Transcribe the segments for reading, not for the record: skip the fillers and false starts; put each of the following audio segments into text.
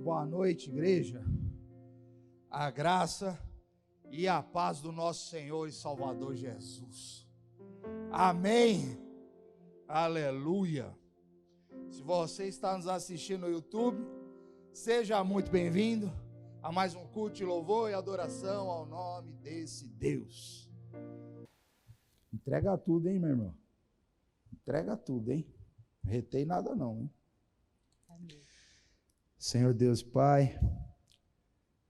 Boa noite, igreja. A graça e a paz do nosso Senhor e Salvador Jesus. Amém. Aleluia. Se você está nos assistindo no YouTube, seja muito bem-vindo a mais um culto de louvor e adoração ao nome desse Deus. Entrega tudo, hein, meu irmão? Entrega tudo, hein? Não retei nada não, hein? Amém. Senhor Deus Pai,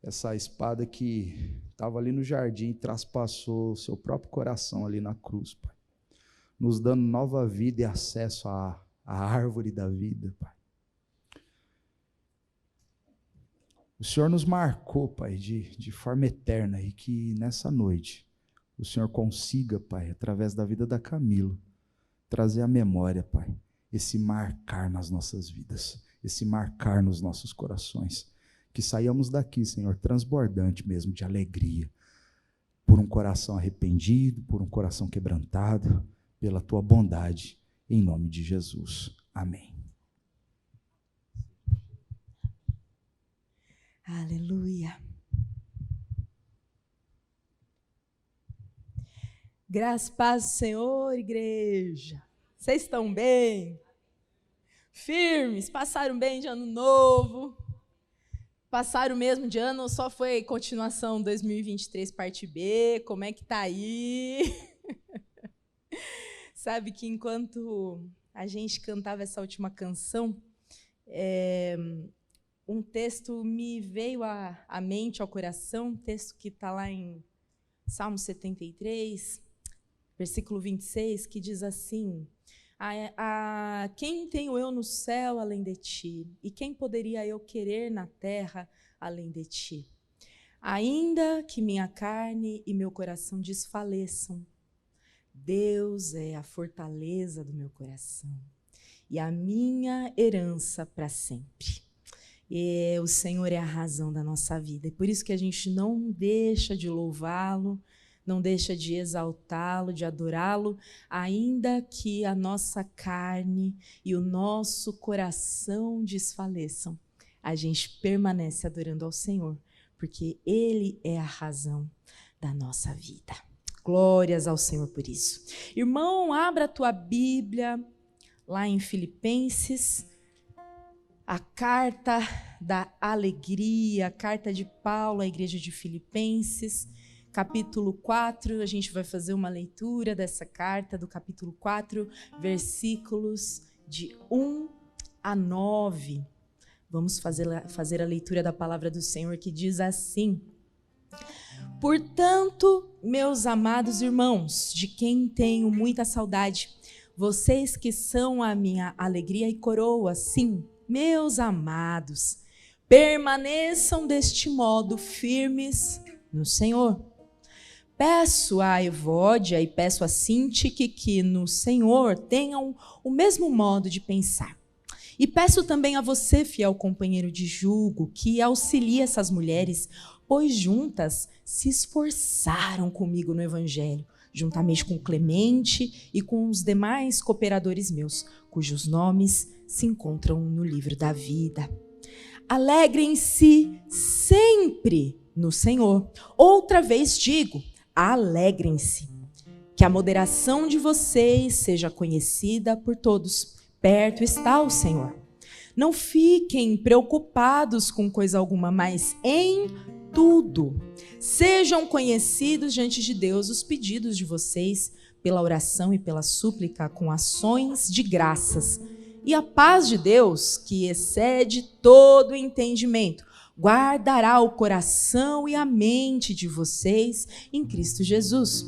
essa espada que estava ali no jardim traspassou o seu próprio coração ali na cruz, Pai, nos dando nova vida e acesso à árvore da vida, Pai. O Senhor nos marcou, Pai, de forma eterna, e que nessa noite o Senhor consiga, Pai, através da vida da Camila, trazer à memória, Pai, esse marcar nas nossas vidas, esse marcar nos nossos corações, que saiamos daqui, Senhor, transbordante mesmo de alegria, por um coração arrependido, por um coração quebrantado, pela Tua bondade, em nome de Jesus. Amém. Aleluia. Graças e paz do Senhor, igreja. Vocês estão bem? Firmes? Passaram bem de ano novo? Passaram mesmo de ano ou só foi continuação 2023 parte B? Como é que tá aí? Sabe que enquanto a gente cantava essa última canção, um texto me veio à mente, ao coração, um texto que está lá em Salmo 73, versículo 26, que diz assim: quem tenho eu no céu além de ti? E quem poderia eu querer na terra além de ti? Ainda que minha carne e meu coração desfaleçam, Deus é a fortaleza do meu coração e a minha herança para sempre. E o Senhor é a razão da nossa vida. E por isso que a gente não deixa de louvá-lo, não deixa de exaltá-lo, de adorá-lo, ainda que a nossa carne e o nosso coração desfaleçam. A gente permanece adorando ao Senhor, porque Ele é a razão da nossa vida. Glórias ao Senhor por isso. Irmão, abra a tua Bíblia lá em Filipenses, a carta da alegria, a carta de Paulo à igreja de Filipenses, capítulo 4, a gente vai fazer uma leitura dessa carta, do capítulo 4, versículos de 1 a 9. Vamos fazer a leitura da palavra do Senhor, que diz assim: Portanto, meus amados irmãos, de quem tenho muita saudade, vocês que são a minha alegria e coroa, sim, meus amados, permaneçam deste modo firmes no Senhor. Peço a Evódia e peço a Sintique que no Senhor tenham o mesmo modo de pensar. E peço também a você, fiel companheiro de jugo, que auxilie essas mulheres, pois juntas se esforçaram comigo no Evangelho, juntamente com Clemente e com os demais cooperadores meus, cujos nomes se encontram no livro da vida. Alegrem-se sempre no Senhor. Outra vez digo, alegrem-se. Que a moderação de vocês seja conhecida por todos. Perto está o Senhor. Não fiquem preocupados com coisa alguma, mas em tudo sejam conhecidos diante de Deus os pedidos de vocês pela oração e pela súplica com ações de graças. E a paz de Deus, que excede todo entendimento, guardará o coração e a mente de vocês em Cristo Jesus.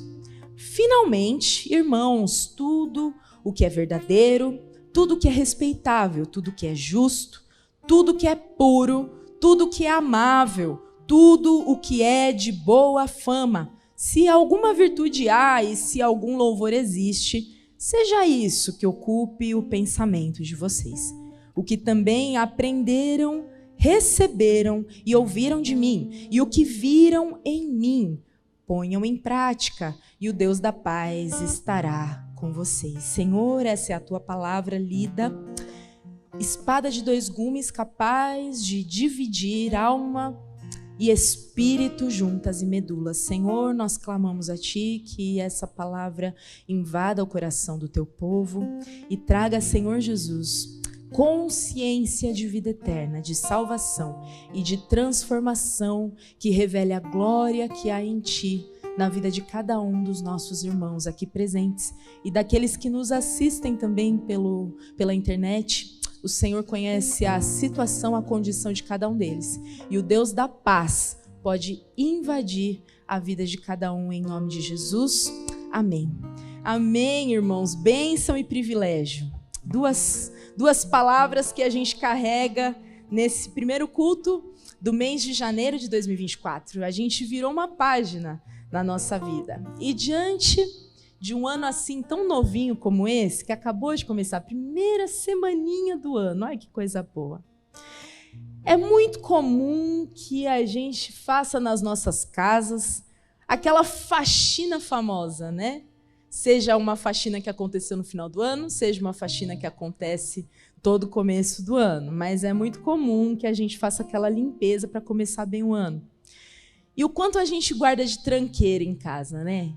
Finalmente, irmãos, tudo o que é verdadeiro, tudo o que é respeitável, tudo o que é justo, tudo o que é puro, tudo o que é amável, tudo o que é de boa fama, se alguma virtude há e se algum louvor existe, seja isso que ocupe o pensamento de vocês. O que também aprenderam, receberam e ouviram de mim, e o que viram em mim, ponham em prática, e o Deus da paz estará com vocês. Senhor, essa é a tua palavra lida. espada de 2 gumes capaz de dividir alma e espírito, juntas e medulas. Senhor, nós clamamos a Ti que essa palavra invada o coração do Teu povo e traga, Senhor Jesus, consciência de vida eterna, de salvação e de transformação que revele a glória que há em Ti na vida de cada um dos nossos irmãos aqui presentes e daqueles que nos assistem também pela internet. O Senhor conhece a situação, a condição de cada um deles. E o Deus da paz pode invadir a vida de cada um em nome de Jesus. Amém. Amém, irmãos. Bênção e privilégio. Duas palavras que a gente carrega nesse primeiro culto do mês de janeiro de 2024. A gente virou uma página na nossa vida. E diante de um ano assim tão novinho como esse, que acabou de começar a primeira semaninha do ano, olha que coisa boa. É muito comum que a gente faça nas nossas casas aquela faxina famosa, né? Seja uma faxina que aconteceu no final do ano, seja uma faxina que acontece todo começo do ano, mas é muito comum que a gente faça aquela limpeza para começar bem o ano. E o quanto a gente guarda de tranqueira em casa, né?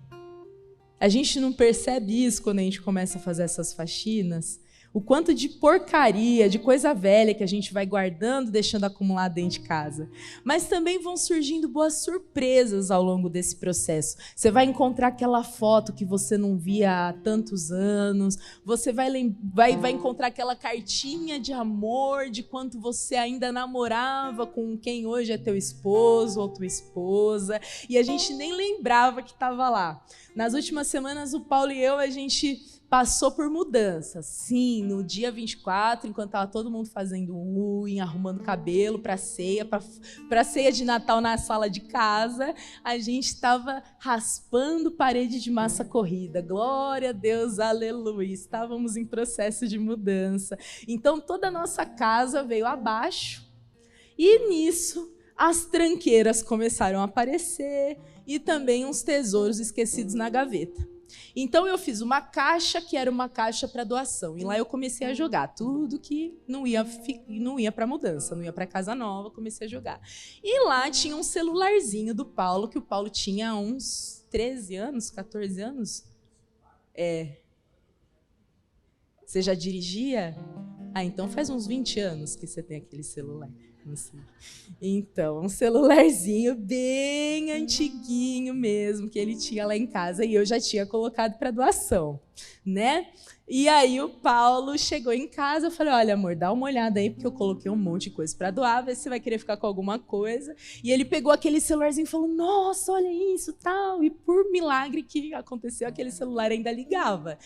A gente não percebe isso quando a gente começa a fazer essas faxinas. O quanto de porcaria, de coisa velha que a gente vai guardando, deixando acumular dentro de casa. Mas também vão surgindo boas surpresas ao longo desse processo. Você vai encontrar aquela foto que você não via há tantos anos. Você vai encontrar aquela cartinha de amor de quanto você ainda namorava com quem hoje é teu esposo ou tua esposa. E a gente nem lembrava que estava lá. Nas últimas semanas, o Paulo e eu, a gente passou por mudanças. Sim, no dia 24, enquanto estava todo mundo fazendo unha, arrumando cabelo para a ceia de Natal na sala de casa, a gente estava raspando parede de massa corrida. Glória a Deus, aleluia. Estávamos em processo de mudança. Então, toda a nossa casa veio abaixo e nisso as tranqueiras começaram a aparecer e também uns tesouros esquecidos na gaveta. Então eu fiz uma caixa que era uma caixa para doação. E lá eu comecei a jogar tudo que não ia para mudança, não ia para casa nova, comecei a jogar. E lá tinha um celularzinho do Paulo, que o Paulo tinha uns 13 anos, 14 anos. Você já dirigia? Ah, então faz uns 20 anos que você tem aquele celular. Então, um celularzinho bem antiguinho mesmo, que ele tinha lá em casa e eu já tinha colocado para doação, né? E aí o Paulo chegou em casa, eu falei, olha amor, dá uma olhada aí, porque eu coloquei um monte de coisa para doar, vê se você vai querer ficar com alguma coisa. E ele pegou aquele celularzinho e falou, nossa, olha isso, tal. E por milagre que aconteceu, aquele celular ainda ligava.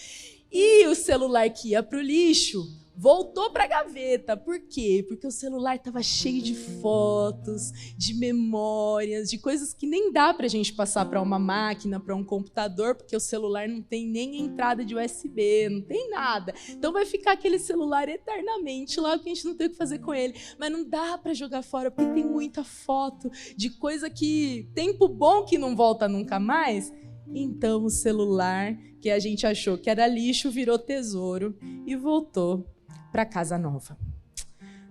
E o celular que ia para o lixo voltou para a gaveta. Por quê? Porque o celular estava cheio de fotos, de memórias, de coisas que nem dá para a gente passar para uma máquina, para um computador, porque o celular não tem nem entrada de USB, não tem nada. Então vai ficar aquele celular eternamente lá, que a gente não tem o que fazer com ele. Mas não dá para jogar fora, porque tem muita foto de coisa que tempo bom que não volta nunca mais. Então o celular que a gente achou que era lixo virou tesouro e voltou para casa nova.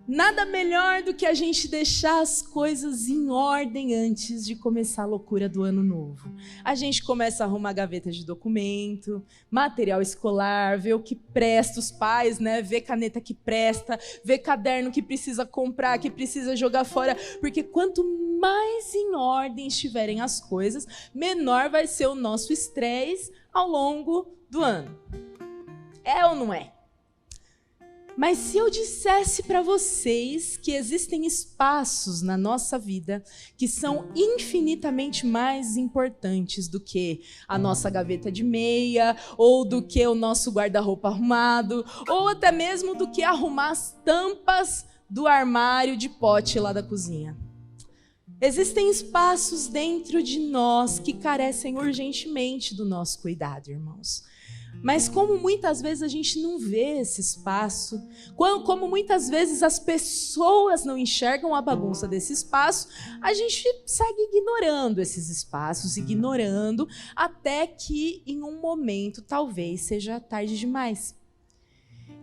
Nada melhor do que a gente deixar as coisas em ordem antes de começar a loucura do ano novo. A gente começa a arrumar gaveta de documento, material escolar, ver o que presta, os pais, né? Ver caneta que presta, ver caderno que precisa comprar, que precisa jogar fora, porque quanto mais em ordem estiverem as coisas, menor vai ser o nosso estresse ao longo do ano. É ou não é? Mas se eu dissesse para vocês que existem espaços na nossa vida que são infinitamente mais importantes do que a nossa gaveta de meia, ou do que o nosso guarda-roupa arrumado, ou até mesmo do que arrumar as tampas do armário de pote lá da cozinha. Existem espaços dentro de nós que carecem urgentemente do nosso cuidado, irmãos. Mas como muitas vezes a gente não vê esse espaço, como muitas vezes as pessoas não enxergam a bagunça desse espaço, a gente segue ignorando esses espaços, ignorando, até que em um momento talvez seja tarde demais.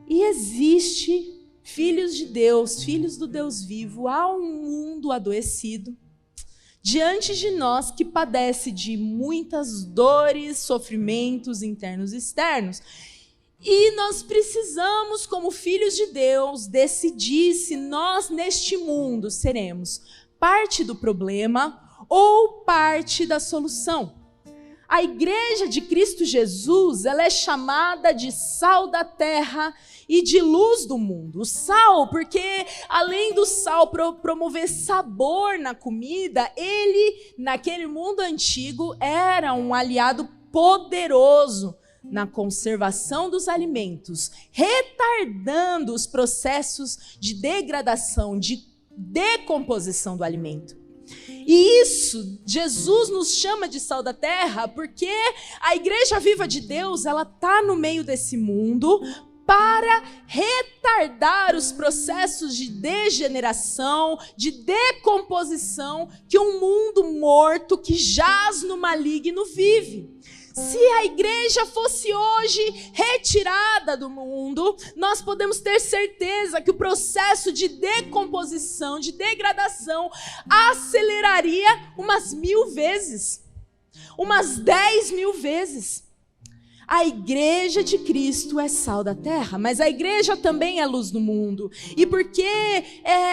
E existe filhos de Deus, filhos do Deus vivo, há um mundo adoecido diante de nós que padece de muitas dores, sofrimentos internos e externos. E nós precisamos, como filhos de Deus, decidir se nós neste mundo seremos parte do problema ou parte da solução. A igreja de Cristo Jesus, ela é chamada de sal da terra e de luz do mundo. O sal, porque além do sal promover sabor na comida, ele, naquele mundo antigo, era um aliado poderoso na conservação dos alimentos, retardando os processos de degradação, de decomposição do alimento. E isso, Jesus nos chama de sal da terra, porque a igreja viva de Deus, ela está no meio desse mundo para retardar os processos de degeneração, de decomposição que um mundo morto que jaz no maligno vive. Se a igreja fosse hoje retirada do mundo, nós podemos ter certeza que o processo de decomposição, de degradação, aceleraria umas 1000 vezes, umas 10.000 vezes. A igreja de Cristo é sal da terra, mas a igreja também é luz do mundo. E porque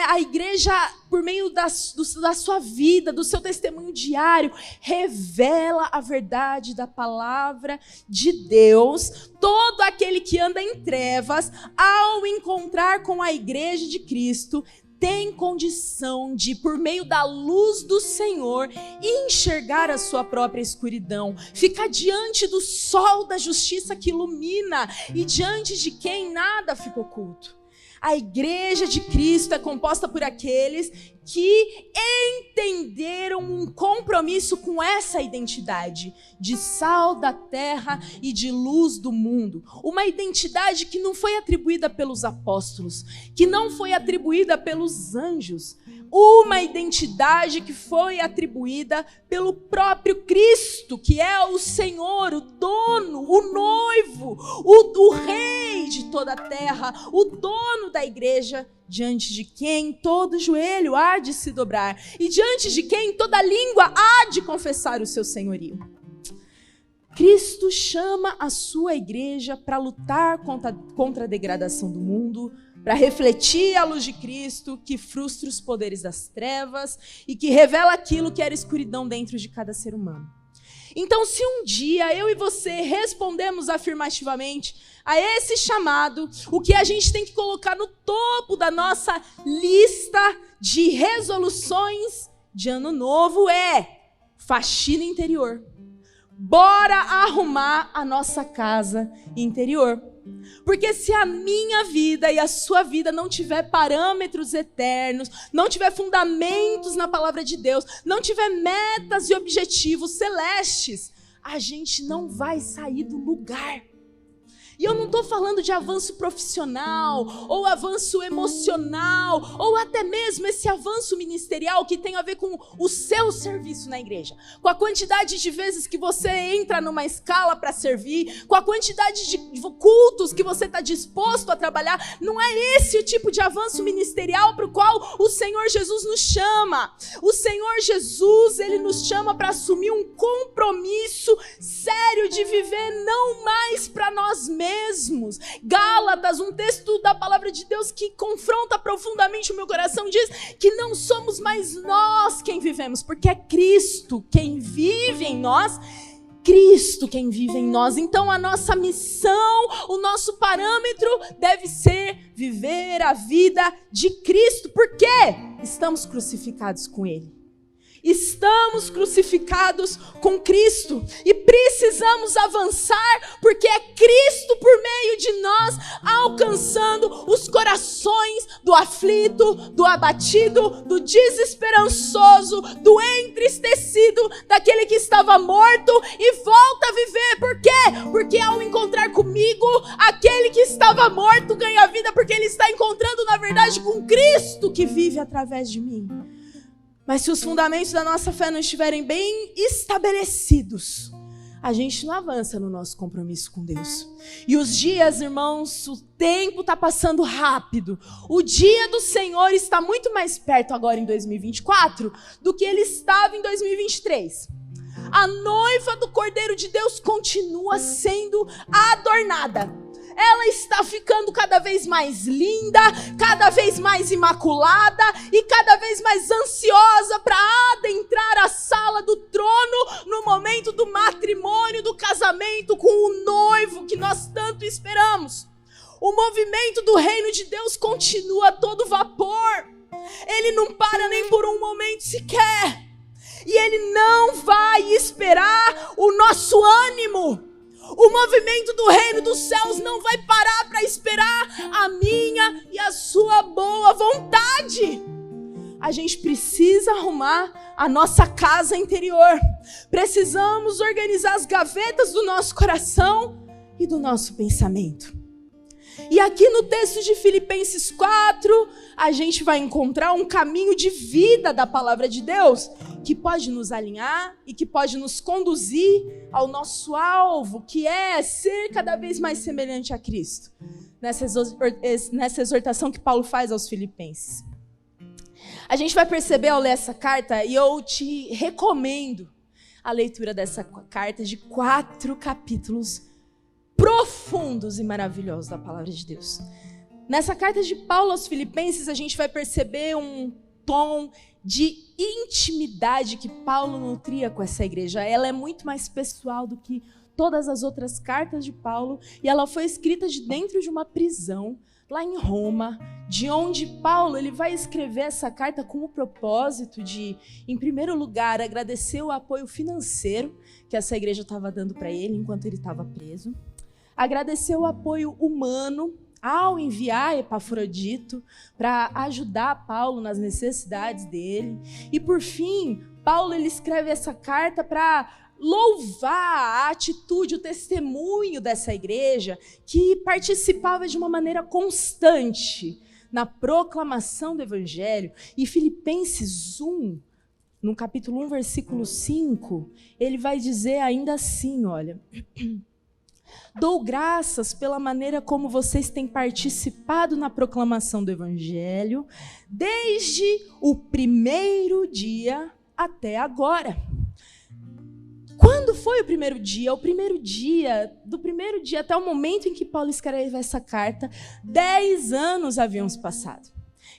a igreja, por meio da sua vida, do seu testemunho diário, revela a verdade da palavra de Deus, todo aquele que anda em trevas, ao encontrar com a igreja de Cristo, tem condição de, por meio da luz do Senhor, enxergar a sua própria escuridão, ficar diante do sol da justiça que ilumina e diante de quem nada fica oculto. A igreja de Cristo é composta por aqueles que entenderam um compromisso com essa identidade de sal da terra e de luz do mundo. Uma identidade que não foi atribuída pelos apóstolos, que não foi atribuída pelos anjos. Uma identidade que foi atribuída pelo próprio Cristo, que é o Senhor, o dono, o noivo, o rei de toda a terra, o dono da igreja, diante de quem todo joelho há de se dobrar e diante de quem toda língua há de confessar o seu senhorio. Cristo chama a sua igreja para lutar contra a degradação do mundo, para refletir a luz de Cristo que frustra os poderes das trevas e que revela aquilo que era escuridão dentro de cada ser humano. Então, se um dia eu e você respondemos afirmativamente a esse chamado, o que a gente tem que colocar no topo da nossa lista de resoluções de ano novo é faxina interior. Bora arrumar a nossa casa interior. Porque se a minha vida e a sua vida não tiver parâmetros eternos, não tiver fundamentos na palavra de Deus, não tiver metas e objetivos celestes, a gente não vai sair do lugar. E eu não estou falando de avanço profissional, ou avanço emocional, ou até mesmo esse avanço ministerial que tem a ver com o seu serviço na igreja. Com a quantidade de vezes que você entra numa escala para servir, com a quantidade de cultos que você está disposto a trabalhar. Não é esse o tipo de avanço ministerial para o qual o Senhor Jesus nos chama. O Senhor Jesus, Ele nos chama para assumir um compromisso sério de viver não mais para nós mesmos. Gálatas, um texto da palavra de Deus que confronta profundamente o meu coração, diz que não somos mais nós quem vivemos, porque é Cristo quem vive em nós. Cristo quem vive em nós. Então a nossa missão, o nosso parâmetro deve ser viver a vida de Cristo, porque estamos crucificados com Ele. Estamos crucificados com Cristo e precisamos avançar, porque é Cristo por meio de nós alcançando os corações do aflito, do abatido, do desesperançoso, do entristecido, daquele que estava morto e volta a viver. Por quê? Porque ao encontrar comigo, aquele que estava morto ganha vida, porque ele está encontrando na verdade com Cristo que vive através de mim. Mas se os fundamentos da nossa fé não estiverem bem estabelecidos, a gente não avança no nosso compromisso com Deus. E os dias, irmãos, o tempo está passando rápido. O dia do Senhor está muito mais perto agora em 2024 do que ele estava em 2023. A noiva do Cordeiro de Deus continua sendo adornada. Ela está ficando cada vez mais linda, cada vez mais imaculada e cada vez mais ansiosa para adentrar a sala do trono no momento do matrimônio, do casamento com o noivo que nós tanto esperamos. O movimento do reino de Deus continua a todo vapor. Ele não para nem por um momento sequer. E ele não vai esperar o nosso ânimo. O movimento do reino dos céus não vai parar para esperar a minha e a sua boa vontade. A gente precisa arrumar a nossa casa interior. Precisamos organizar as gavetas do nosso coração e do nosso pensamento. E aqui no texto de Filipenses 4, a gente vai encontrar um caminho de vida da palavra de Deus, que pode nos alinhar e que pode nos conduzir ao nosso alvo, que é ser cada vez mais semelhante a Cristo. Nessa exortação que Paulo faz aos Filipenses. A gente vai perceber ao ler essa carta, e eu te recomendo a leitura dessa carta de 4 capítulos profundos e maravilhosos da palavra de Deus. Nessa carta de Paulo aos Filipenses, a gente vai perceber um tom de intimidade que Paulo nutria com essa igreja. Ela é muito mais pessoal do que todas as outras cartas de Paulo, e ela foi escrita de dentro de uma prisão, lá em Roma, de onde Paulo ele vai escrever essa carta com o propósito de, em primeiro lugar, agradecer o apoio financeiro que essa igreja estava dando para ele enquanto ele estava preso, agradecer o apoio humano ao enviar Epafrodito para ajudar Paulo nas necessidades dele. E por fim, Paulo ele escreve essa carta para louvar a atitude, o testemunho dessa igreja que participava de uma maneira constante na proclamação do evangelho. E Filipenses 1, no capítulo 1, versículo 5, ele vai dizer ainda assim, olha: dou graças pela maneira como vocês têm participado na proclamação do evangelho desde o primeiro dia até agora. Quando foi o primeiro dia? Do primeiro dia até o momento em que Paulo escreve essa carta, 10 anos haviam se passado.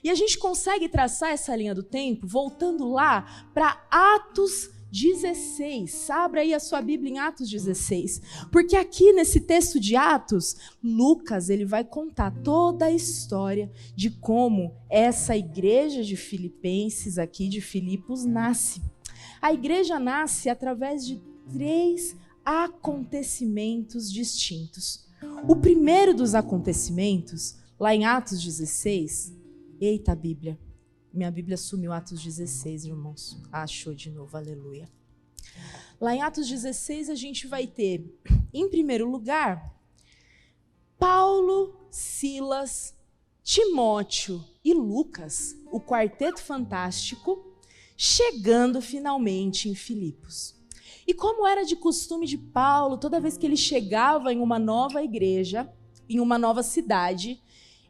E a gente consegue traçar essa linha do tempo voltando lá para Atos 16. Abra aí a sua Bíblia em Atos 16. Porque aqui nesse texto de Atos, Lucas ele vai contar toda a história de como essa igreja de Filipenses aqui, de Filipos, nasce. A igreja nasce através de 3 acontecimentos distintos. O primeiro dos acontecimentos, lá em Atos 16, eita Bíblia, minha Bíblia sumiu, Atos 16, irmãos. Achou de novo, aleluia. Lá em Atos 16 a gente vai ter, em primeiro lugar, Paulo, Silas, Timóteo e Lucas, o quarteto fantástico, chegando finalmente em Filipos. E como era de costume de Paulo, toda vez que ele chegava em uma nova igreja, em uma nova cidade,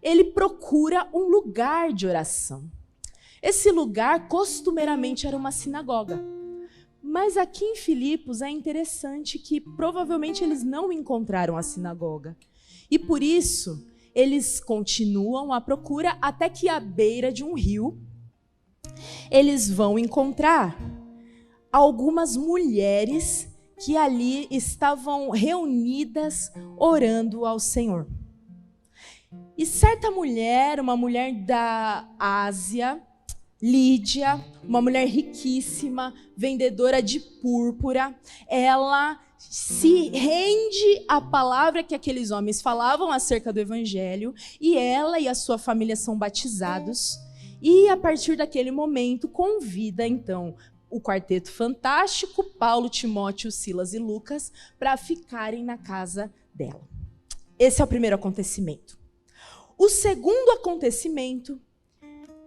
ele procura um lugar de oração. Esse lugar, costumeiramente, era uma sinagoga. Mas aqui em Filipos é interessante que provavelmente eles não encontraram a sinagoga. E por isso, eles continuam à procura até que à beira de um rio, eles vão encontrar algumas mulheres que ali estavam reunidas orando ao Senhor. E certa mulher, uma mulher da Ásia, Lídia, uma mulher riquíssima, vendedora de púrpura, ela se rende à palavra que aqueles homens falavam acerca do evangelho, e ela e a sua família são batizados. E a partir daquele momento convida então o quarteto fantástico, Paulo, Timóteo, Silas e Lucas, para ficarem na casa dela. Esse é o primeiro acontecimento. O segundo acontecimento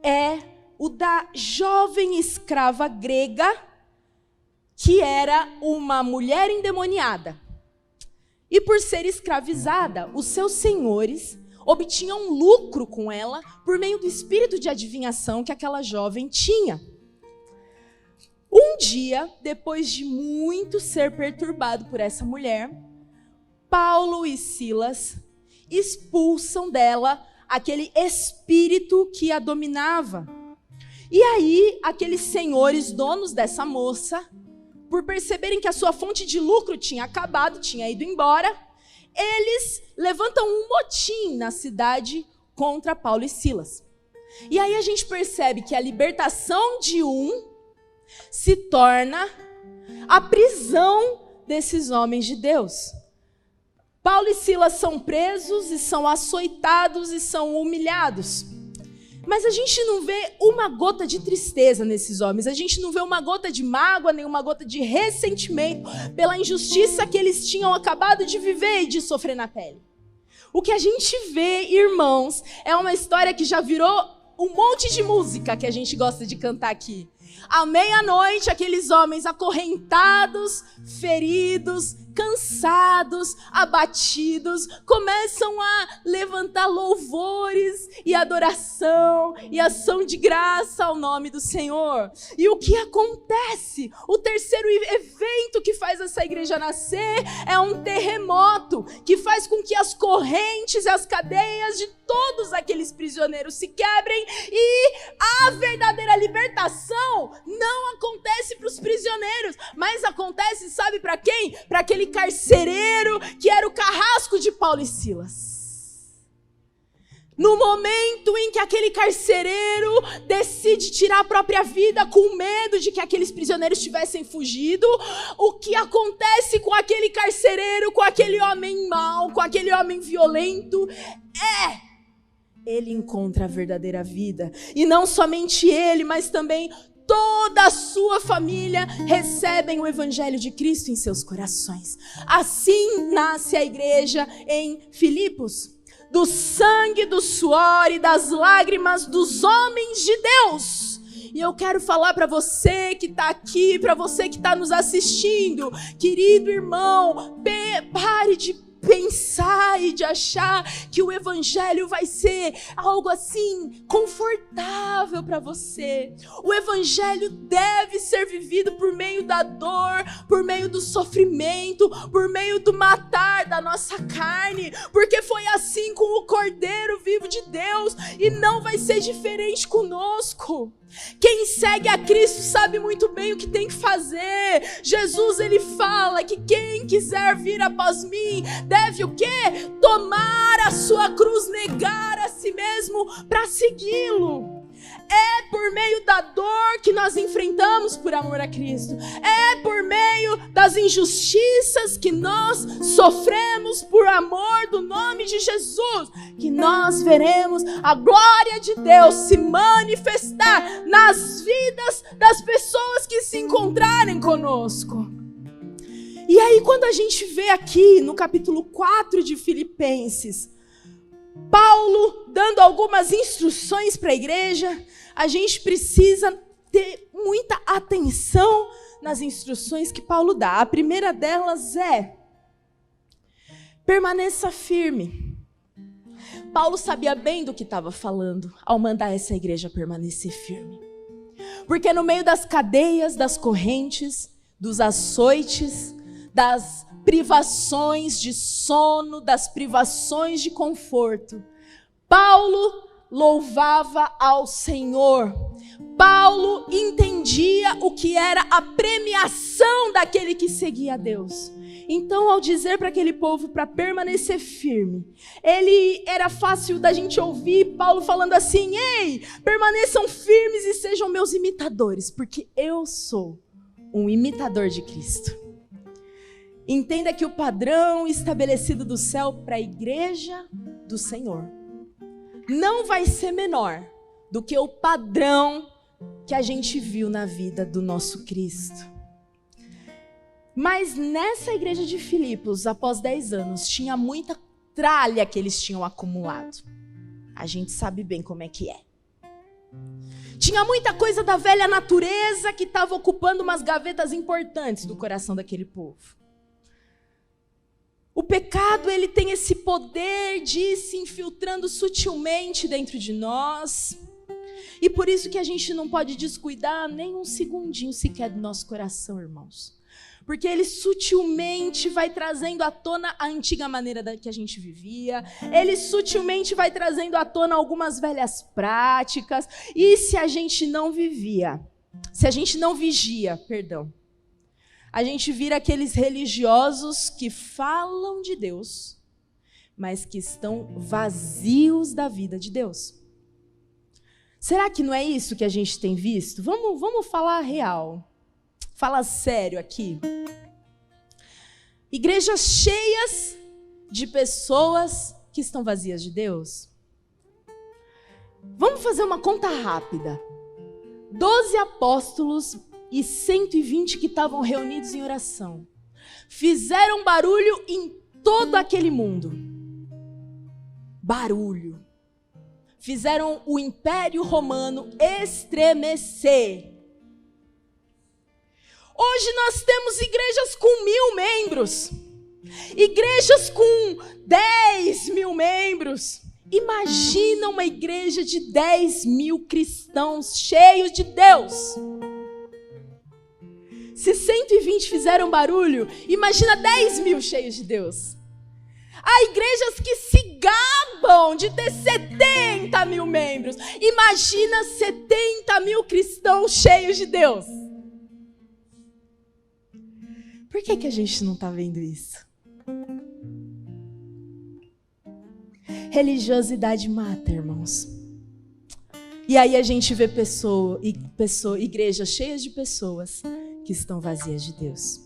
é o da jovem escrava grega que era uma mulher endemoniada. E por ser escravizada, os seus senhores obtinham lucro com ela por meio do espírito de adivinhação que aquela jovem tinha. Um dia, depois de muito ser perturbado por essa mulher, Paulo e Silas expulsam dela aquele espírito que a dominava. E aí, aqueles senhores, donos dessa moça, por perceberem que a sua fonte de lucro tinha acabado, tinha ido embora, eles levantam um motim na cidade contra Paulo e Silas. E aí a gente percebe que a libertação de um se torna a prisão desses homens de Deus. Paulo e Silas são presos e são açoitados e são humilhados. Mas a gente não vê uma gota de tristeza nesses homens. A gente não vê uma gota de mágoa, nem uma gota de ressentimento pela injustiça que eles tinham acabado de viver e de sofrer na pele. O que a gente vê, irmãos, é uma história que já virou um monte de música que a gente gosta de cantar aqui. À meia-noite, aqueles homens acorrentados, feridos, cansados, abatidos, começam a levantar louvores e adoração e ação de graça ao nome do Senhor. E o que acontece? O terceiro evento que faz essa igreja nascer é um terremoto que faz com que as correntes e as cadeias de todos aqueles prisioneiros se quebrem e a verdadeira libertação não acontece para os prisioneiros, mas acontece, sabe para quem? Para aquele carcereiro que era o carrasco de Paulo e Silas. No momento em que aquele carcereiro decide tirar a própria vida com medo de que aqueles prisioneiros tivessem fugido, o que acontece com aquele carcereiro, com aquele homem mau, com aquele homem violento, ele encontra a verdadeira vida. E não somente ele, mas também toda a sua família recebem o evangelho de Cristo em seus corações. Assim nasce a igreja em Filipos, do sangue, do suor e das lágrimas dos homens de Deus. E eu quero falar para você que está aqui, para você que está nos assistindo, querido irmão, pare de pensar e de achar que o evangelho vai ser algo assim confortável para você. O evangelho deve ser vivido por meio da dor, por meio do sofrimento, por meio do matar da nossa carne, porque foi assim com o Cordeiro vivo de Deus e não vai ser diferente conosco. Quem segue a Cristo sabe muito bem o que tem que fazer. Jesus, ele fala que quem quiser vir após mim deve o quê? Tomar a sua cruz, negar a si mesmo para segui-lo. É por meio da dor que nós enfrentamos por amor a Cristo. É por meio das injustiças que nós sofremos por amor do nome de Jesus que nós veremos a glória de Deus se manifestar nas vidas das pessoas que se encontrarem conosco. E aí, quando a gente vê aqui no capítulo 4 de Filipenses, Paulo dando algumas instruções para a igreja, a gente precisa ter muita atenção nas instruções que Paulo dá. A primeira delas é: permaneça firme. Paulo sabia bem do que estava falando ao mandar essa igreja permanecer firme. Porque no meio das cadeias, das correntes, dos açoites, das privações de sono, das privações de conforto, Paulo louvava ao Senhor. Paulo entendia o que era a premiação daquele que seguia a Deus. Então, ao dizer para aquele povo para permanecer firme, era fácil da gente ouvir Paulo falando assim: ei, permaneçam firmes e sejam meus imitadores, porque eu sou um imitador de Cristo. Entenda que o padrão estabelecido do céu para a igreja do Senhor não vai ser menor do que o padrão que a gente viu na vida do nosso Cristo. Mas nessa igreja de Filipos, após 10 anos, tinha muita tralha que eles tinham acumulado. A gente sabe bem como é que é. Tinha muita coisa da velha natureza que estava ocupando umas gavetas importantes do coração daquele povo. O pecado, ele tem esse poder de ir se infiltrando sutilmente dentro de nós. E por isso que a gente não pode descuidar nem um segundinho sequer do nosso coração, irmãos. Porque ele sutilmente vai trazendo à tona a antiga maneira que a gente vivia. Ele sutilmente vai trazendo à tona algumas velhas práticas. E se a gente não vigia, a gente vira aqueles religiosos que falam de Deus, mas que estão vazios da vida de Deus. Será que não é isso que a gente tem visto? Vamos falar real. Fala sério aqui. Igrejas cheias de pessoas que estão vazias de Deus. Vamos fazer uma conta rápida. 12 apóstolos e 120 que estavam reunidos em oração fizeram barulho em todo aquele mundo. Barulho. Fizeram o Império Romano estremecer. Hoje nós temos igrejas com 1.000 membros, igrejas com 10.000 membros. Imagina uma igreja de 10.000 cristãos cheios de Deus. Se 120 fizeram barulho, imagina 10.000 cheios de Deus. Há igrejas que se gabam de ter 70.000 membros. Imagina 70.000 cristãos cheios de Deus. Por que a gente não está vendo isso? Religiosidade mata, irmãos. E aí a gente vê igrejas cheias de pessoas que estão vazias de Deus.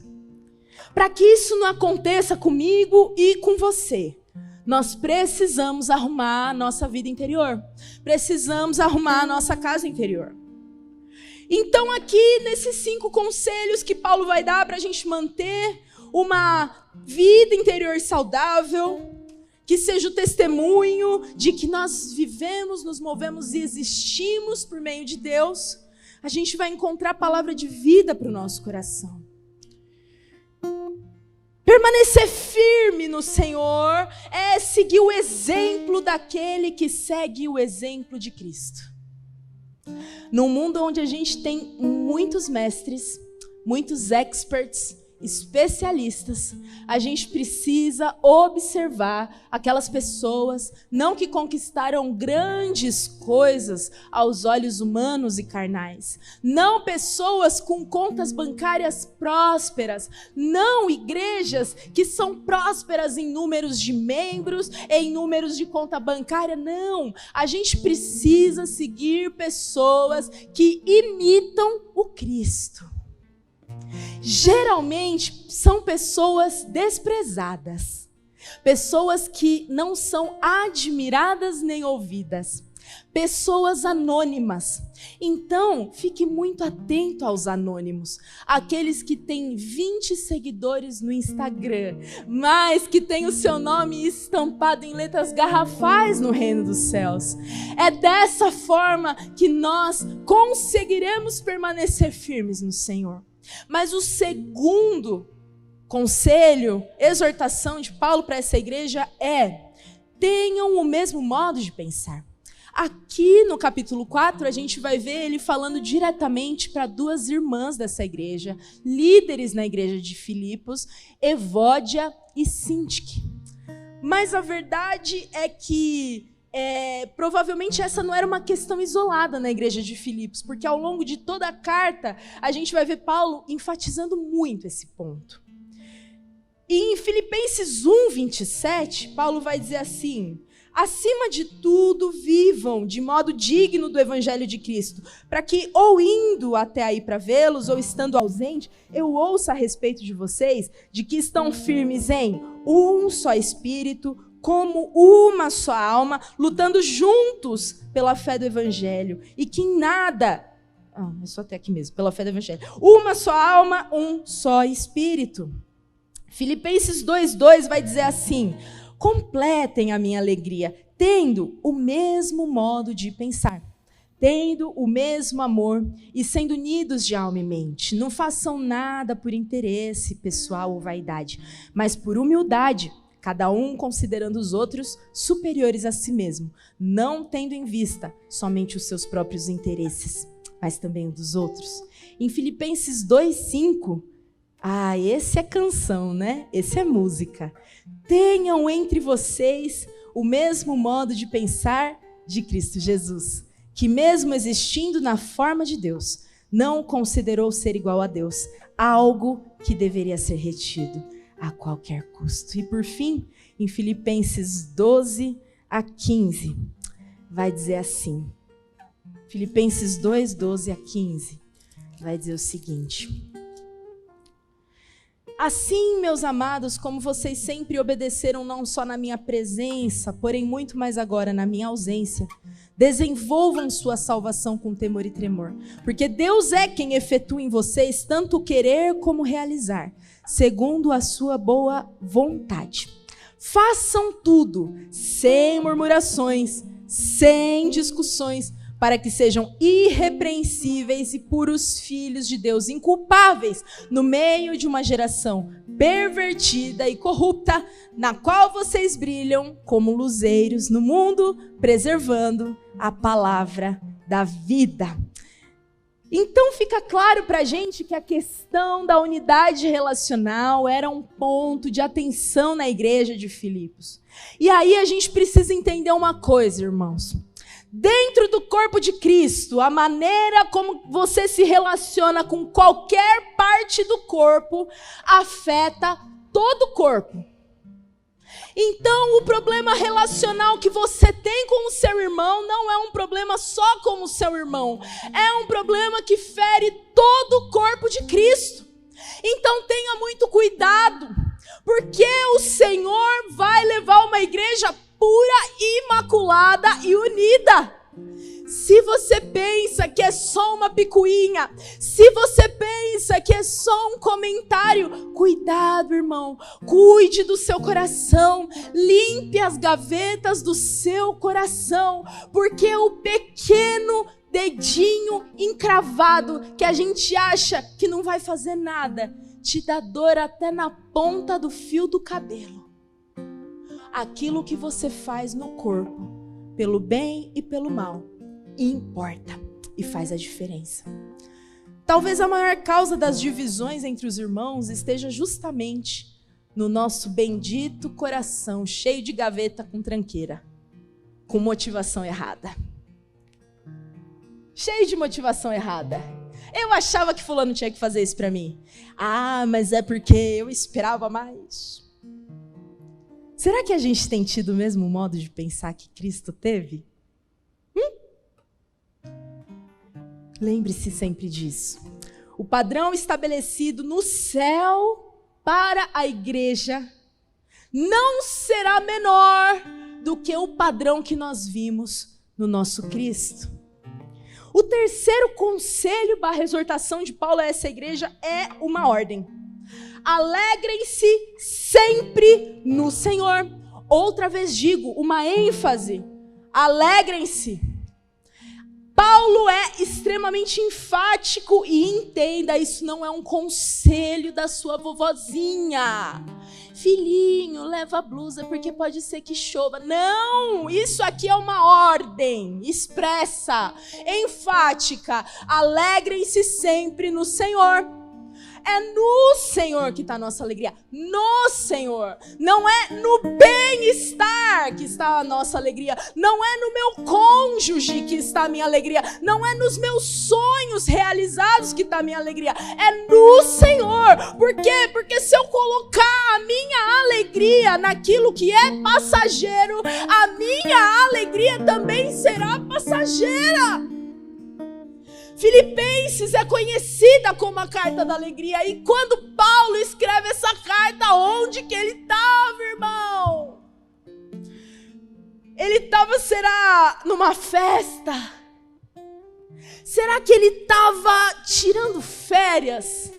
Para que isso não aconteça comigo e com você, nós precisamos arrumar a nossa vida interior. Precisamos arrumar a nossa casa interior. Então aqui, nesses 5 conselhos que Paulo vai dar para a gente manter uma vida interior saudável, que seja o testemunho de que nós vivemos, nos movemos e existimos por meio de Deus, a gente vai encontrar a palavra de vida para o nosso coração. Permanecer firme no Senhor é seguir o exemplo daquele que segue o exemplo de Cristo. Num mundo onde a gente tem muitos mestres, muitos experts, especialistas, a gente precisa observar aquelas pessoas, não que conquistaram grandes coisas aos olhos humanos e carnais, não pessoas com contas bancárias prósperas, não igrejas que são prósperas em números de membros, em números de conta bancária, não. A gente precisa seguir pessoas que imitam o Cristo. Geralmente são pessoas desprezadas, pessoas que não são admiradas nem ouvidas, pessoas anônimas. Então, fique muito atento aos anônimos, aqueles que têm 20 seguidores no Instagram, mas que têm o seu nome estampado em letras garrafais no reino dos céus. É dessa forma que nós conseguiremos permanecer firmes no Senhor. Mas o segundo conselho, exortação de Paulo para essa igreja é: tenham o mesmo modo de pensar. Aqui no capítulo 4, a gente vai ver ele falando diretamente para 2 irmãs dessa igreja, líderes na igreja de Filipos, Evódia e Sintique. Mas a verdade é que provavelmente essa não era uma questão isolada na igreja de Filipos, porque ao longo de toda a carta, a gente vai ver Paulo enfatizando muito esse ponto. E em Filipenses 1:27, Paulo vai dizer assim: acima de tudo, vivam de modo digno do evangelho de Cristo, para que, ou indo até aí para vê-los, ou estando ausente, eu ouça a respeito de vocês, de que estão firmes em um só espírito, como uma só alma, lutando juntos pela fé do evangelho, e que em nada... é só até aqui mesmo, pela fé do evangelho. Uma só alma, um só espírito. Filipenses 2:2 vai dizer assim: completem a minha alegria, tendo o mesmo modo de pensar, tendo o mesmo amor e sendo unidos de alma e mente. Não façam nada por interesse pessoal ou vaidade, mas por humildade, cada um considerando os outros superiores a si mesmo, não tendo em vista somente os seus próprios interesses, mas também os dos outros. Em Filipenses 2:5, esse é canção, né? Esse é música. Tenham entre vocês o mesmo modo de pensar de Cristo Jesus, que mesmo existindo na forma de Deus, não considerou ser igual a Deus, algo que deveria ser retido a qualquer custo. E por fim, em Filipenses 12:15, vai dizer assim, Filipenses 2:12-15, vai dizer o seguinte: assim, meus amados, como vocês sempre obedeceram não só na minha presença, porém muito mais agora na minha ausência, desenvolvam sua salvação com temor e tremor, porque Deus é quem efetua em vocês tanto o querer como o realizar, segundo a sua boa vontade. Façam tudo sem murmurações, sem discussões, para que sejam irrepreensíveis e puros filhos de Deus, inculpáveis no meio de uma geração pervertida e corrupta, na qual vocês brilham como luzeiros no mundo, preservando a palavra da vida. Então fica claro para a gente que a questão da unidade relacional era um ponto de atenção na igreja de Filipos. E aí a gente precisa entender uma coisa, irmãos. Dentro do corpo de Cristo, a maneira como você se relaciona com qualquer parte do corpo afeta todo o corpo. Então, o problema relacional que você tem com o seu irmão não é um problema só com o seu irmão. É um problema que fere todo o corpo de Cristo. Então, tenha muito cuidado, porque o Senhor vai levar uma igreja pura, imaculada e unida. Se você pensa que é só uma picuinha, se você pensa que é só um comentário, cuidado, irmão, cuide do seu coração, limpe as gavetas do seu coração, porque o pequeno dedinho encravado que a gente acha que não vai fazer nada, te dá dor até na ponta do fio do cabelo. Aquilo que você faz no corpo, pelo bem e pelo mal, importa e faz a diferença. Talvez a maior causa das divisões entre os irmãos esteja justamente no nosso bendito coração, cheio de gaveta com tranqueira, com motivação errada. Cheio de motivação errada. Eu achava que fulano tinha que fazer isso para mim. Mas é porque eu esperava mais. Será que a gente tem tido o mesmo modo de pensar que Cristo teve? Lembre-se sempre disso. O padrão estabelecido no céu para a igreja não será menor do que o padrão que nós vimos no nosso Cristo. O terceiro conselho / exortação de Paulo a essa igreja é uma ordem. Alegrem-se sempre no Senhor. Outra vez digo, uma ênfase. Alegrem-se. Paulo é extremamente enfático e entenda, isso não é um conselho da sua vovozinha. Filhinho, leva a blusa porque pode ser que chova. Não, isso aqui é uma ordem expressa, enfática. Alegrem-se sempre no Senhor. É no Senhor que está a nossa alegria. No Senhor. Não é no bem-estar que está a nossa alegria. Não é no meu cônjuge que está a minha alegria. Não é nos meus sonhos realizados que está a minha alegria. É no Senhor. Por quê? Porque se eu colocar a minha alegria naquilo que é passageiro, a minha alegria também será passageira. Filipenses é conhecida como a carta da alegria. E quando Paulo escreve essa carta, onde que ele estava, irmão? Ele estava, será, numa festa? Será que ele estava tirando férias?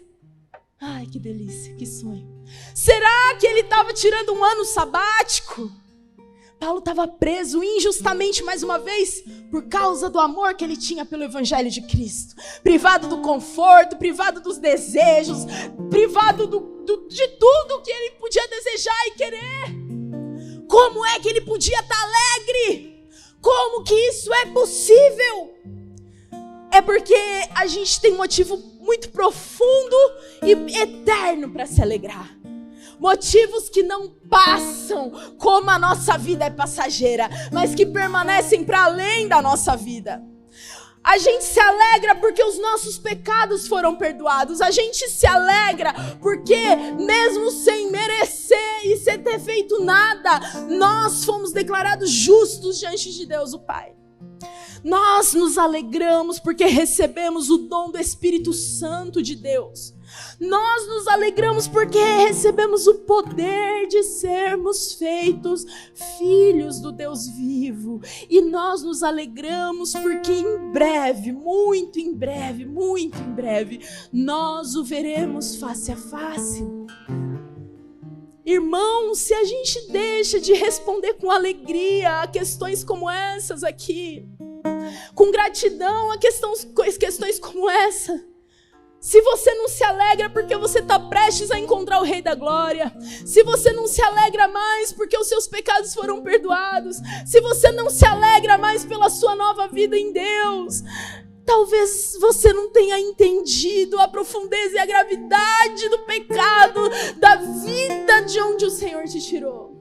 Ai, que delícia, que sonho. Será que ele estava tirando um ano sabático? Paulo estava preso injustamente mais uma vez por causa do amor que ele tinha pelo Evangelho de Cristo. Privado do conforto, privado dos desejos, privado de tudo que ele podia desejar e querer. Como é que ele podia estar alegre? Como que isso é possível? É porque a gente tem um motivo muito profundo e eterno para se alegrar. Motivos que não passam, como a nossa vida é passageira, mas que permanecem para além da nossa vida. A gente se alegra porque os nossos pecados foram perdoados. A gente se alegra porque, mesmo sem merecer e sem ter feito nada, nós fomos declarados justos diante de Deus o Pai. Nós nos alegramos porque recebemos o dom do Espírito Santo de Deus. Nós nos alegramos porque recebemos o poder de sermos feitos filhos do Deus vivo. E nós nos alegramos porque em breve, muito em breve, muito em breve, nós o veremos face a face. Irmãos, se a gente deixa de responder com alegria a questões como essas aqui, com gratidão a questões como essa, se você não se alegra porque você está prestes a encontrar o Rei da Glória, se você não se alegra mais porque os seus pecados foram perdoados, se você não se alegra mais pela sua nova vida em Deus, talvez você não tenha entendido a profundeza e a gravidade do pecado, da vida de onde o Senhor te tirou.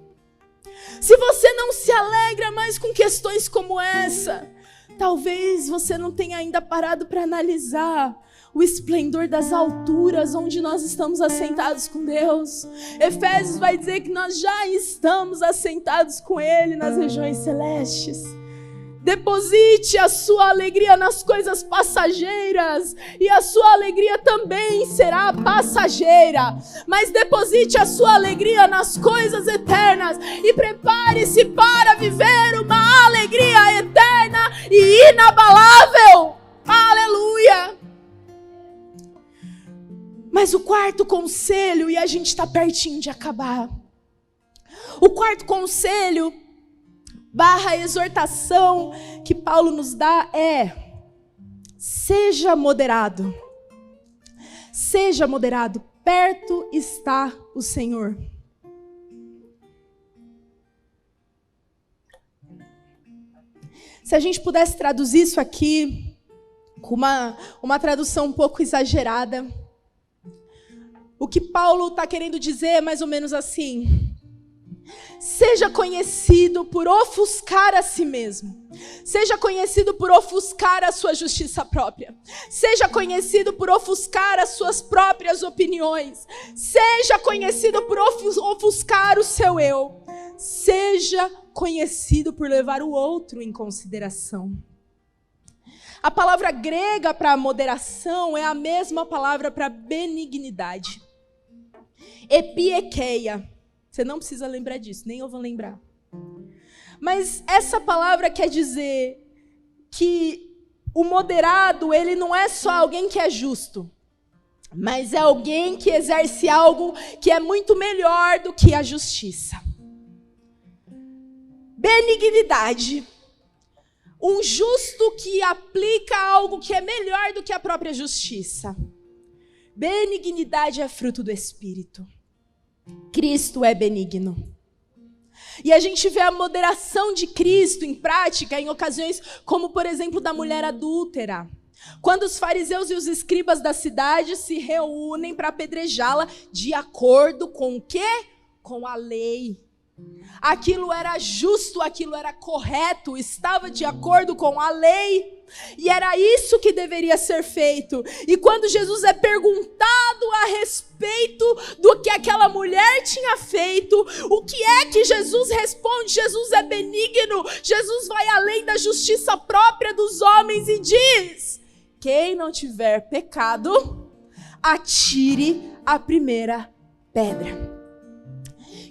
Se você não se alegra mais com questões como essa, talvez você não tenha ainda parado para analisar o esplendor das alturas onde nós estamos assentados com Deus. Efésios vai dizer que nós já estamos assentados com Ele nas regiões celestes. Deposite a sua alegria nas coisas passageiras e a sua alegria também será passageira. Mas deposite a sua alegria nas coisas eternas e prepare-se para viver uma alegria eterna e inabalável. Aleluia! Mas o quarto conselho, e a gente está pertinho de acabar. O quarto conselho / exortação que Paulo nos dá é: seja moderado. Seja moderado, perto está o Senhor. Se a gente pudesse traduzir isso aqui com uma tradução um pouco exagerada, o que Paulo está querendo dizer é mais ou menos assim: seja conhecido por ofuscar a si mesmo. Seja conhecido por ofuscar a sua justiça própria. Seja conhecido por ofuscar as suas próprias opiniões. Seja conhecido por ofuscar o seu eu. Seja conhecido por levar o outro em consideração. A palavra grega para moderação é a mesma palavra para benignidade. Epiekeia. Você não precisa lembrar disso, nem eu vou lembrar. Mas essa palavra quer dizer que o moderado, ele não é só alguém que é justo, mas é alguém que exerce algo que é muito melhor do que a justiça. Benignidade. Um justo que aplica algo que é melhor do que a própria justiça. Benignidade é fruto do Espírito. Cristo é benigno. E a gente vê a moderação de Cristo em prática em ocasiões como, por exemplo, da mulher adúltera. Quando os fariseus e os escribas da cidade se reúnem para apedrejá-la de acordo com o quê? Com a lei. Aquilo era justo, aquilo era correto, estava de acordo com a lei. E era isso que deveria ser feito. E quando Jesus é perguntado a respeito do que aquela mulher tinha feito, o que é que Jesus responde? Jesus é benigno. Jesus vai além da justiça própria dos homens e diz: quem não tiver pecado, atire a primeira pedra.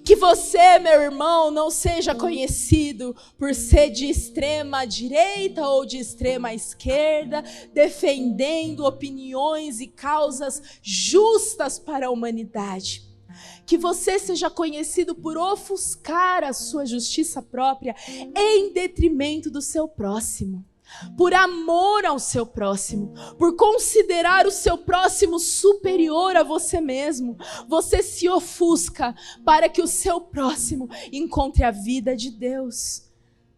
Que você, meu irmão, não seja conhecido por ser de extrema direita ou de extrema esquerda, defendendo opiniões e causas justas para a humanidade. Que você seja conhecido por ofuscar a sua justiça própria em detrimento do seu próximo. Por amor ao seu próximo, por considerar o seu próximo superior a você mesmo, você se ofusca para que o seu próximo encontre a vida de Deus.